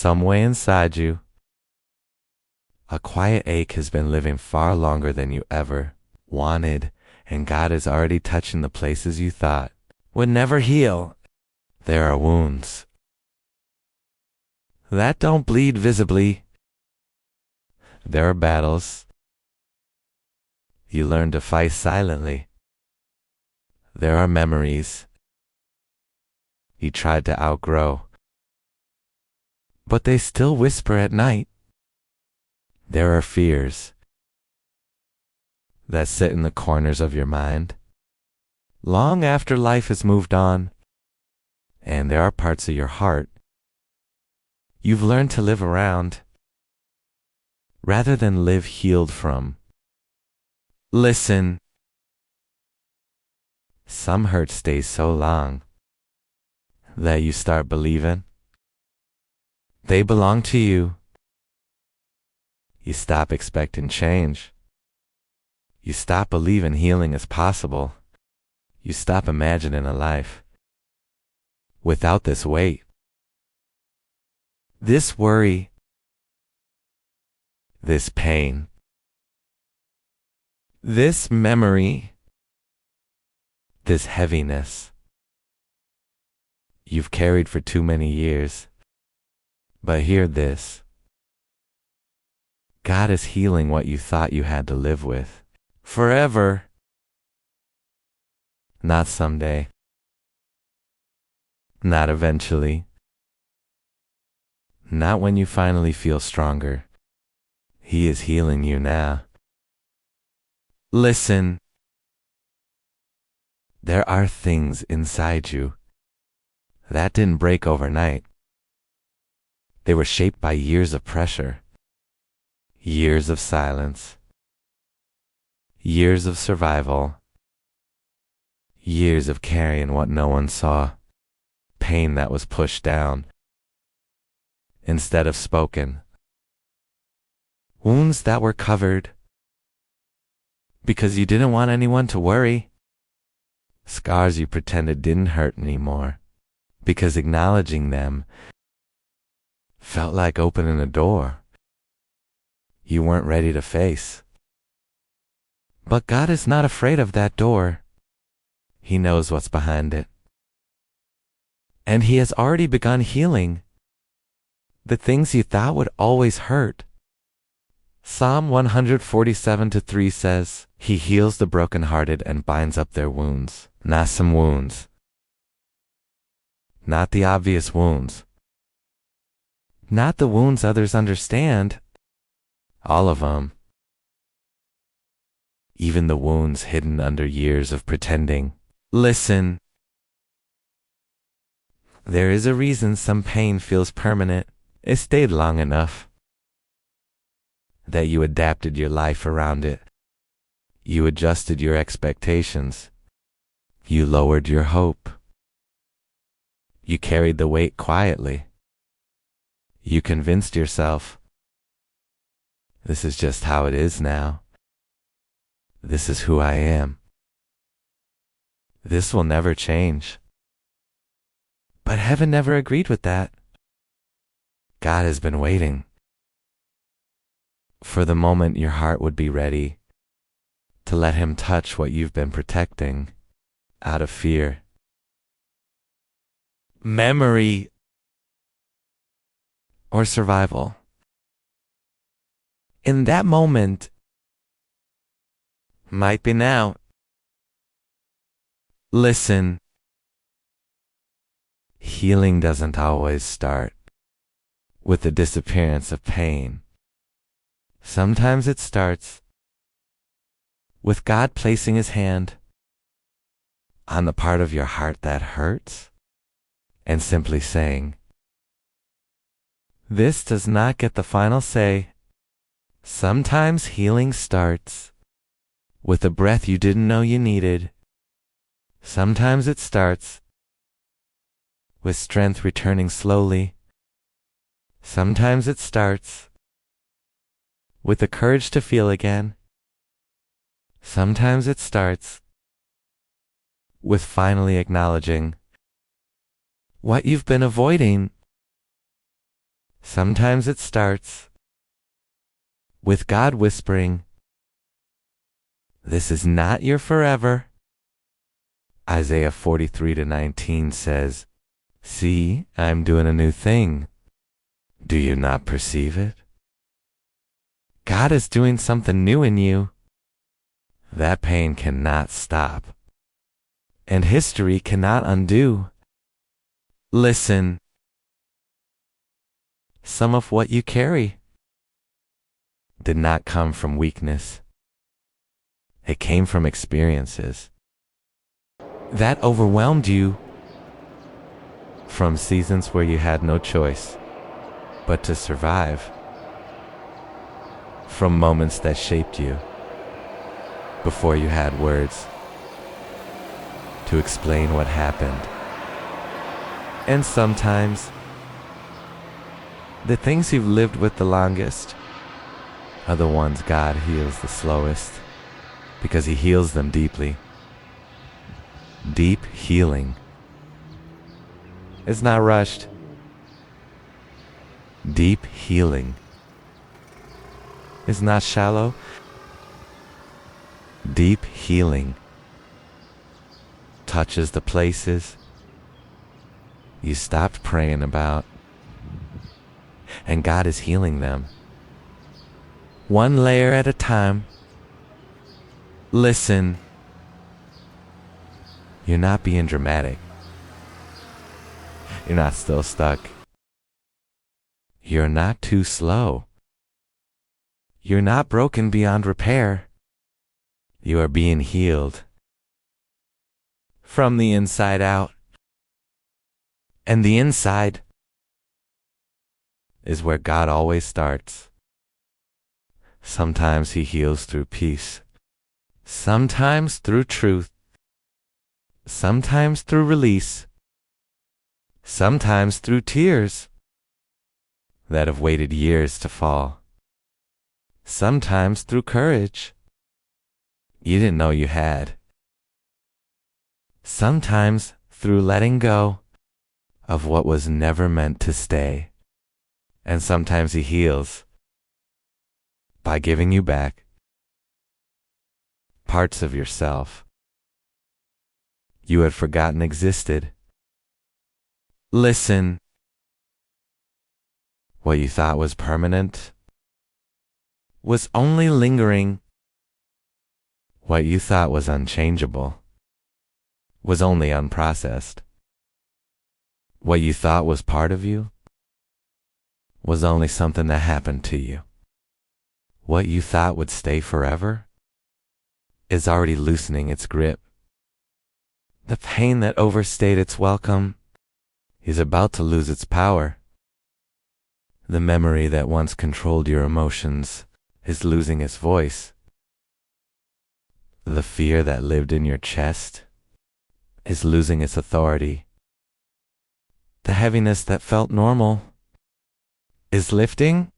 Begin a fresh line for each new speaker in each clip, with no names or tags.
some way inside you, a quiet ache has been living far longer than you ever wanted, and God is already touching the places you thought would never heal. There are wounds that don't bleed visibly. There are battles you learn to fight silently. There are memories you tried to outgrow, but they still whisper at night. There are fears that sit in the corners of your mind long after life has moved on, and there are parts of your heart you've learned to live around rather than live healed from. Listen, some hurt stays so long that you start believing they belong to you. You stop expecting change. You stop believing healing is possible. You stop imagining a life without this weight, this worry, this pain, this memory, this heaviness you've carried for too many years. But hear this: God is healing what you thought you had to live with forever. Not someday. Not eventually. Not when you finally feel stronger. He is healing you now. Listen. There are things inside you that didn't break overnight. They were shaped by years of pressure, years of silence, years of survival, years of carrying what no one saw, pain that was pushed down instead of spoken, wounds that were covered because you didn't want anyone to worry, scars you pretended didn't hurt anymore because acknowledging them felt like opening a door you weren't ready to face. But God is not afraid of that door. He knows what's behind it. And He has already begun healing the things you thought would always hurt. Psalm 147:3 says, He heals the brokenhearted and binds up their wounds. Not some wounds. Not the obvious wounds. Not the wounds others understand. All of them. Even the wounds hidden under years of pretending. Listen. There is a reason some pain feels permanent. It stayed long enough that you adapted your life around it. You adjusted your expectations. You lowered your hope. You carried the weight quietly. You convinced yourself, this is just how it is now. This is who I am. This will never change. But heaven never agreed with that. God has been waiting for the moment your heart would be ready to let Him touch what you've been protecting out of fear, memory, or survival. In that moment, might be now. Listen. Healing doesn't always start with the disappearance of pain. Sometimes it starts with God placing His hand on the part of your heart that hurts and simply saying, this does not get the final say. Sometimes healing starts with a breath you didn't know you needed. Sometimes it starts with strength returning slowly. Sometimes it starts with the courage to feel again. Sometimes it starts with finally acknowledging what you've been avoiding. Sometimes it starts with God whispering, "This is not your forever." Isaiah 43:19 says, "See, I'm doing a new thing. Do you not perceive it?" God is doing something new in you. That pain cannot stop, and history cannot undo. Listen, some of what you carry did not come from weakness. It came from experiences that overwhelmed you, from seasons where you had no choice but to survive, from moments that shaped you before you had words to explain what happened. And sometimes the things you've lived with the longest are the ones God heals the slowest, because He heals them deeply. Deep healing is not rushed. Deep healing is not shallow. Deep healing touches the places you stopped praying about, and God is healing them, one layer at a time. Listen, you're not being dramatic. You're not still stuck. You're not too slow. You're not broken beyond repair. You are being healed from the inside out. And the inside is where God always starts. Sometimes He heals through peace. Sometimes through truth. Sometimes through release. Sometimes through tears that have waited years to fall. Sometimes through courage you didn't know you had. Sometimes through letting go of what was never meant to stay. And sometimes He heals by giving you back parts of yourself you had forgotten existed. Listen, what you thought was permanent was only lingering. What you thought was unchangeable was only unprocessed. What you thought was part of you was only something that happened to you. What you thought would stay forever is already loosening its grip. The pain that overstayed its welcome is about to lose its power. The memory that once controlled your emotions is losing its voice. The fear that lived in your chest is losing its authority. The heaviness that felt normal is lifting.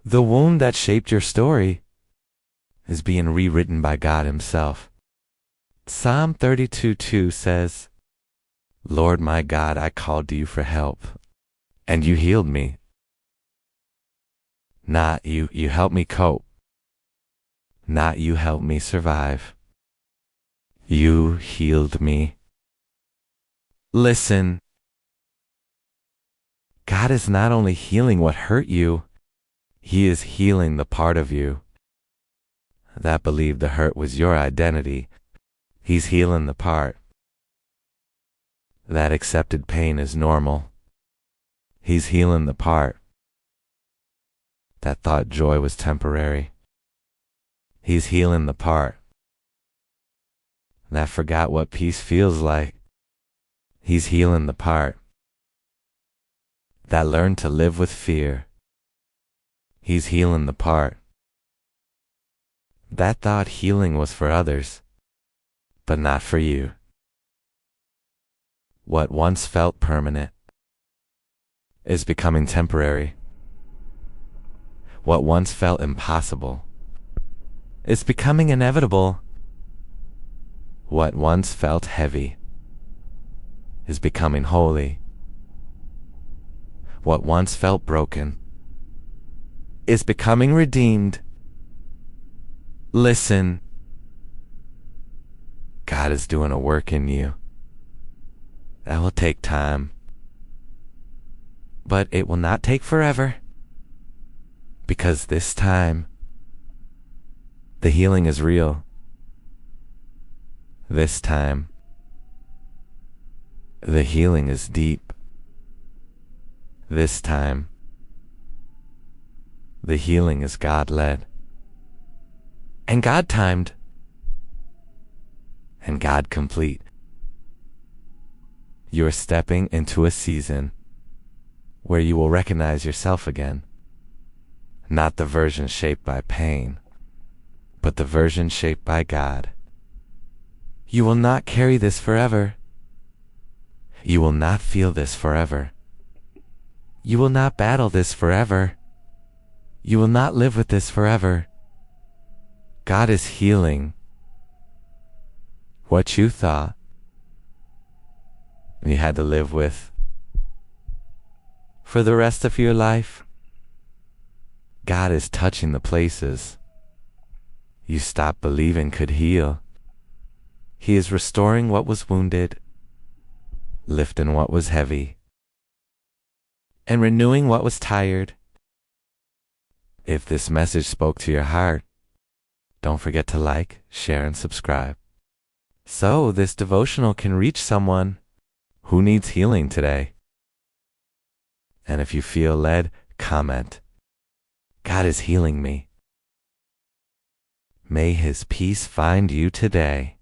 The wound that shaped your story is being rewritten by God Himself. Psalm 32:2 says, "Lord my God, I called to you for help, and you healed me." Not you helped me cope. Not you helped me survive. You healed me. Listen, God is not only healing what hurt you, He is healing the part of you that believed the hurt was your identity. He's healing the part that accepted pain as normal. He's healing the part that thought joy was temporary. He's healing the part that forgot what peace feels like. He's healing the part that learned to live with fear. He's healing the part that thought healing was for others, but not for you. What once felt permanent is becoming temporary. What once felt impossible is becoming inevitable. What once felt heavy is becoming holy. What once felt broken is becoming redeemed. Listen, God is doing a work in you. That will take time, but it will not take forever, because this time the healing is real. This time the healing is deep. This time the healing is God-led and God-timed and God-complete. You are stepping into a season where you will recognize yourself again. Not the version shaped by pain, but the version shaped by God. You will not carry this forever. You will not feel this forever. You will not battle this forever. You will not live with this forever. God is healing what you thought you had to live with for the rest of your life. God is touching the places you stopped believing could heal. He is restoring what was wounded, lifting what was heavy, and renewing what was tired. If this message spoke to your heart, don't forget to like, share, and subscribe, so this devotional can reach someone who needs healing today. And if you feel led, comment, God is healing me. May His peace find you today.